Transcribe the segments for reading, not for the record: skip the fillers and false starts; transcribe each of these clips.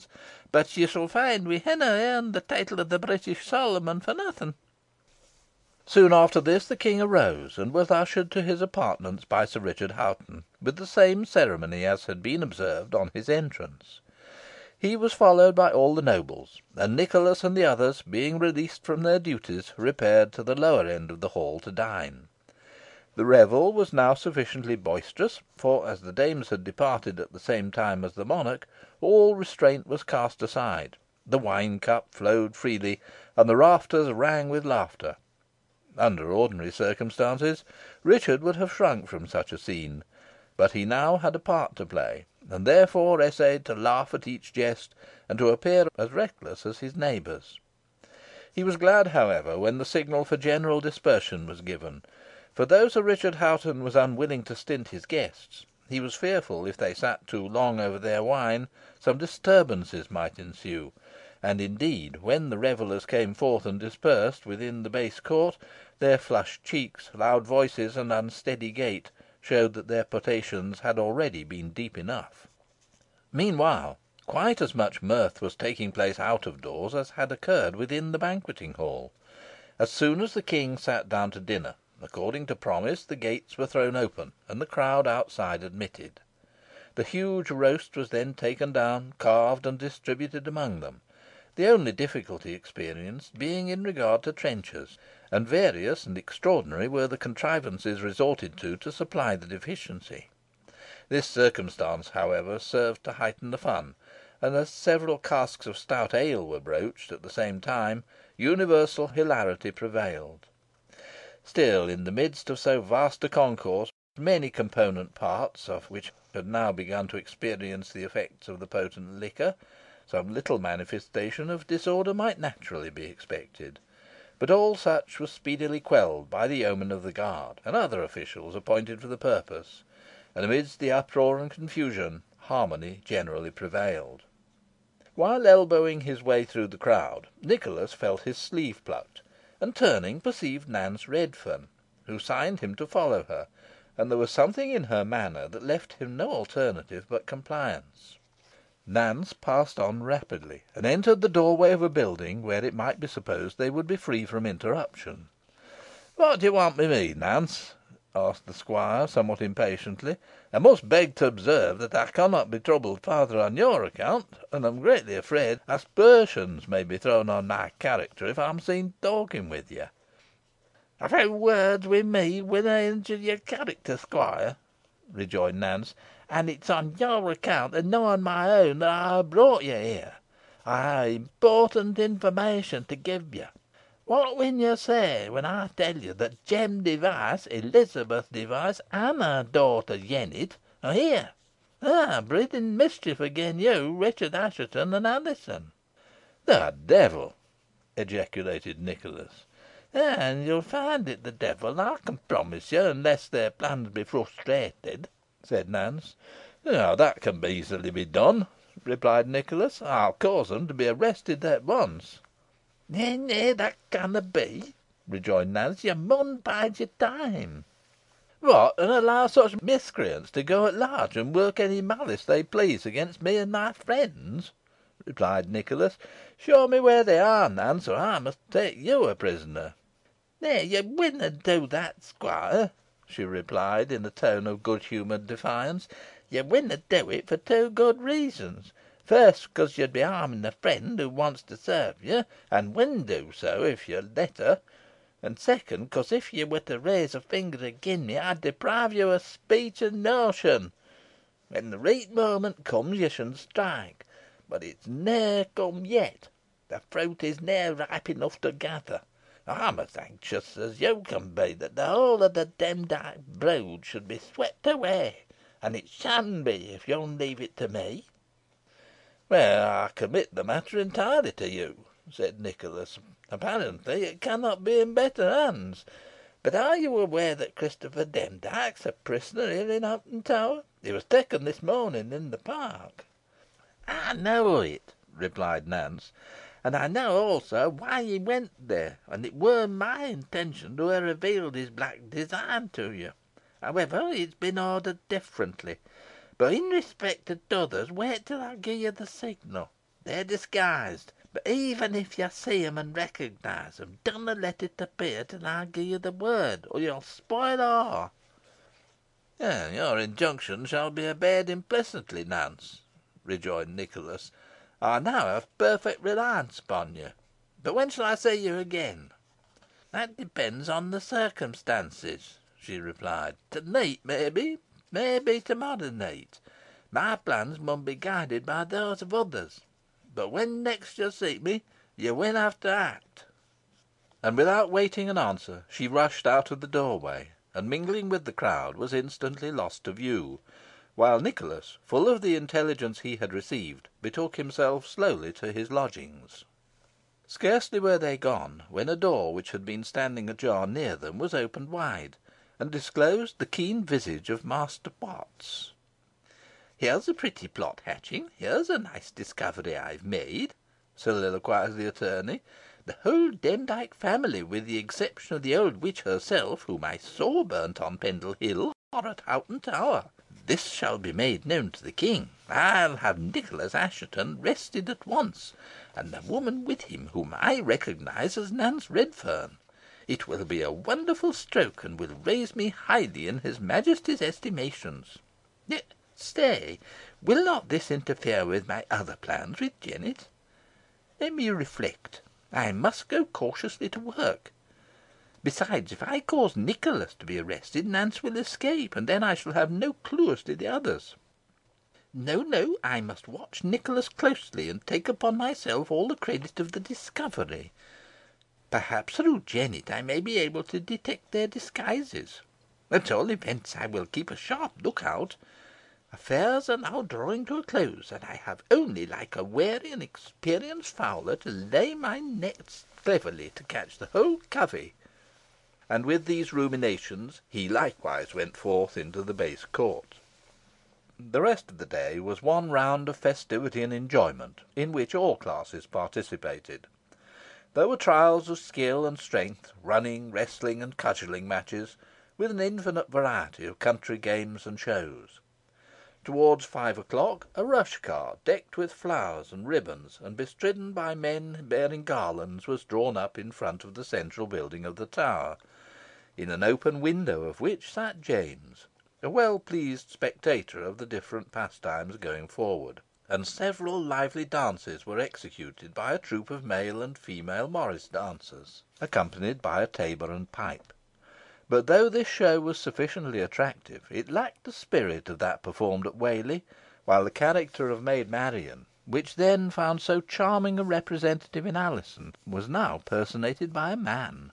guests, but you shall find we hinna earned the title of the British Solomon for nothing." Soon after this the King arose, and was ushered to his apartments by Sir Richard Hoghton, with the same ceremony as had been observed on his entrance. He was followed by all the nobles, and Nicholas and the others, being released from their duties, repaired to the lower end of the hall to dine. The revel was now sufficiently boisterous, for, as the dames had departed at the same time as the monarch, all restraint was cast aside, the wine cup flowed freely, and the rafters rang with laughter. Under ordinary circumstances, Richard would have shrunk from such a scene, but he now had a part to play, and therefore essayed to laugh at each jest, and to appear as reckless as his neighbours. He was glad, however, when the signal for general dispersion was given, for though Sir Richard Hoghton was unwilling to stint his guests, he was fearful, if they sat too long over their wine, some disturbances might ensue, and indeed, when the revellers came forth and dispersed within the base court, their flushed cheeks, loud voices, and unsteady gait, showed that their potations had already been deep enough. Meanwhile, quite as much mirth was taking place out of doors as had occurred within the banqueting hall. As soon as the King sat down to dinner, according to promise, the gates were thrown open, and the crowd outside admitted. The huge roast was then taken down, carved, and distributed among them, the only difficulty experienced being in regard to trenchers, and various and extraordinary were the contrivances resorted to supply the deficiency. This circumstance, however, served to heighten the fun, and as several casks of stout ale were broached at the same time, universal hilarity prevailed. Still, in the midst of so vast a concourse, many component parts, of which had now begun to experience the effects of the potent liquor, some little manifestation of disorder might naturally be expected, but all such was speedily quelled by the yeomen of the guard, and other officials appointed for the purpose, and amidst the uproar and confusion, harmony generally prevailed. While elbowing his way through the crowd, Nicholas felt his sleeve plucked, and turning, perceived Nance Redferne, who signed him to follow her, and there was something in her manner that left him no alternative but compliance. Nance passed on rapidly, and entered the doorway of a building where it might be supposed they would be free from interruption. "What do you want with me, Nance?" asked the squire, somewhat impatiently. "I must beg to observe that I cannot be troubled farther on your account, and am greatly afraid aspersions may be thrown on my character if I am seen talking with you." "A few words wi' me winna injure your character, squire," rejoined Nance, "and it's on your account, and not on my own, that I have brought you here. I have important information to give you. What will you say when I tell you that Jem Device, Elizabeth Device, and her daughter Jennet are here, breeding mischief against you, Richard Assheton, and Alizon?" "The devil!" ejaculated Nicholas. "And you'll find it the devil, I can promise you, unless their plans be frustrated," said Nance. "That can easily be done," replied Nicholas. "I'll cause them to be arrested at once." "Nay, that canna be," rejoined Nance. "You mun bide your time." "What, and allow such miscreants to go at large, and work any malice they please against me and my friends?" replied Nicholas. "Show me where they are, Nance, or I must take you a prisoner." "Nay, you winna do that, squire," she replied, in a tone of good humoured defiance. "You winna do it for two good reasons. First, because you'd be harming a friend who wants to serve you, and will do so if you let her; and second, because if you were to raise a finger agin me, I'd deprive you of speech and notion. When the reet moment comes, you shan strike, but it's ne'er come yet. The fruit is ne'er ripe enough to gather. I'm as anxious as you can be that the whole of the Demdike brood should be swept away, and it shan be if you'll leave it to me." "Well, I commit the matter entirely to you," said Nicholas. "Apparently it cannot be in better hands. But are you aware that Christopher Demdike is a prisoner here in Hoghton Tower? He was taken this morning in the park." "I know it," replied Nance, "and I know also why he went there, and it were my intention to have revealed his black design to you. However, it's been ordered differently. But in respect to t'others, wait till I give you the signal. They're disguised. But even if you see 'em and recognise 'em, dunna let it appear till I gi' you the word, or you'll spoil aw." "Your injunctions shall be obeyed implicitly, Nance," rejoined Nicholas. "I now have perfect reliance upon you. But when shall I see you again?" "That depends on the circumstances," she replied. "To neet, maybe to morrow neet. My plans mun be guided by those of others. But when next you see me, you win have to act." And without waiting an answer, she rushed out of the doorway, and mingling with the crowd, was instantly lost to view, while Nicholas, full of the intelligence he had received, betook himself slowly to his lodgings. Scarcely were they gone, when a door which had been standing ajar near them was opened wide, and disclosed the keen visage of Master Potts. "Here's a pretty plot hatching. Here's a nice discovery I've made," soliloquised the attorney. "The whole Demdike family, with the exception of the old witch herself, whom I saw burnt on Pendle Hill, are at Hoghton Tower. This shall be made known to the King. I'll have Nicholas Assheton arrested at once, and the woman with him, whom I recognise as Nance Redferne. It will be a wonderful stroke, and will raise me highly in his Majesty's estimations. Yet, stay, will not this interfere with my other plans with Jennet? Let me reflect. I must go cautiously to work. Besides, if I cause Nicholas to be arrested, Nance will escape, and then I shall have no clue as to the others. No, I must watch Nicholas closely, and take upon myself all the credit of the discovery. Perhaps through Jennet I may be able to detect their disguises. At all events, I will keep a sharp look out. Affairs are now drawing to a close, and I have only, like a wary and experienced fowler, to lay my nets cleverly to catch the whole covey." And with these ruminations he likewise went forth into the base court. The rest of the day was one round of festivity and enjoyment, in which all classes participated. There were trials of skill and strength, running, wrestling, and cudgelling matches, with an infinite variety of country games and shows. Towards 5 o'clock, a rush car, decked with flowers and ribbons, and bestridden by men bearing garlands, was drawn up in front of the central building of the tower, in an open window of which sat James, a well pleased spectator of the different pastimes going forward, and several lively dances were executed by a troop of male and female morris dancers, accompanied by a tabor and pipe. But though this show was sufficiently attractive, it lacked the spirit of that performed at Whalley, while the character of Maid Marian, which then found so charming a representative in Alizon, was now personated by a man.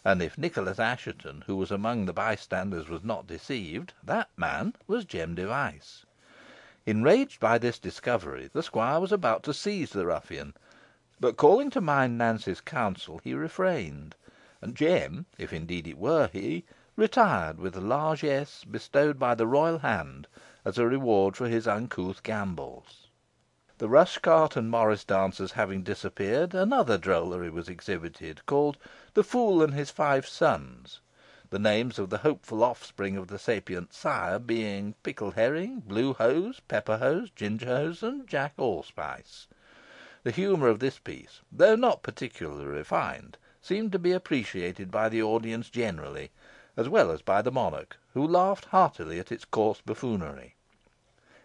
And if Nicholas Assheton, who was among the bystanders, was not deceived, that man was Jem Device. Enraged by this discovery, the squire was about to seize the ruffian, but calling to mind Nance's counsel, he refrained, and Jem, if indeed it were he, retired with the largesse bestowed by the royal hand as a reward for his uncouth gambols. The rush cart and morris dancers having disappeared, another drollery was exhibited, called "The Fool and his 5 Sons," the names of the hopeful offspring of the sapient sire being Pickle Herring, Blue Hose, Pepper Hose, Ginger Hose, and Jack Allspice. The humour of this piece, though not particularly refined, seemed to be appreciated by the audience generally, as well as by the monarch, who laughed heartily at its coarse buffoonery.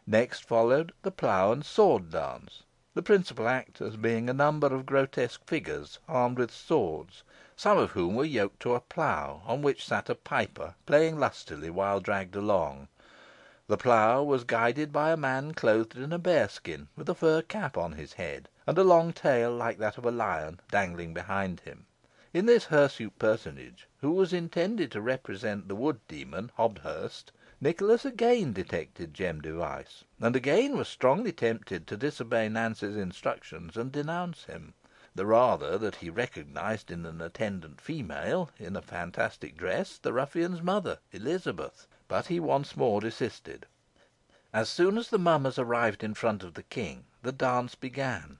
Next followed the plough and sword dance, the principal actors being a number of grotesque figures armed with swords, some of whom were yoked to a plough, on which sat a piper, playing lustily while dragged along. The plough was guided by a man clothed in a bearskin, with a fur cap on his head, and a long tail, like that of a lion, dangling behind him. In this hirsute personage, who was intended to represent the wood demon, Hobthurst, Nicholas again detected Jem Device, and again was strongly tempted to disobey Nance's instructions and denounce him, the rather that he recognised in an attendant female, in a fantastic dress, the ruffian's mother, Elizabeth. But he once more desisted. As soon as the mummers arrived in front of the King, the dance began.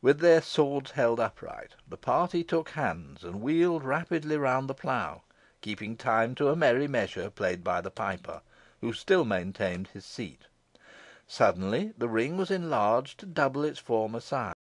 With their swords held upright, the party took hands and wheeled rapidly round the plough, keeping time to a merry measure played by the piper, who still maintained his seat. Suddenly the ring was enlarged to double its former size.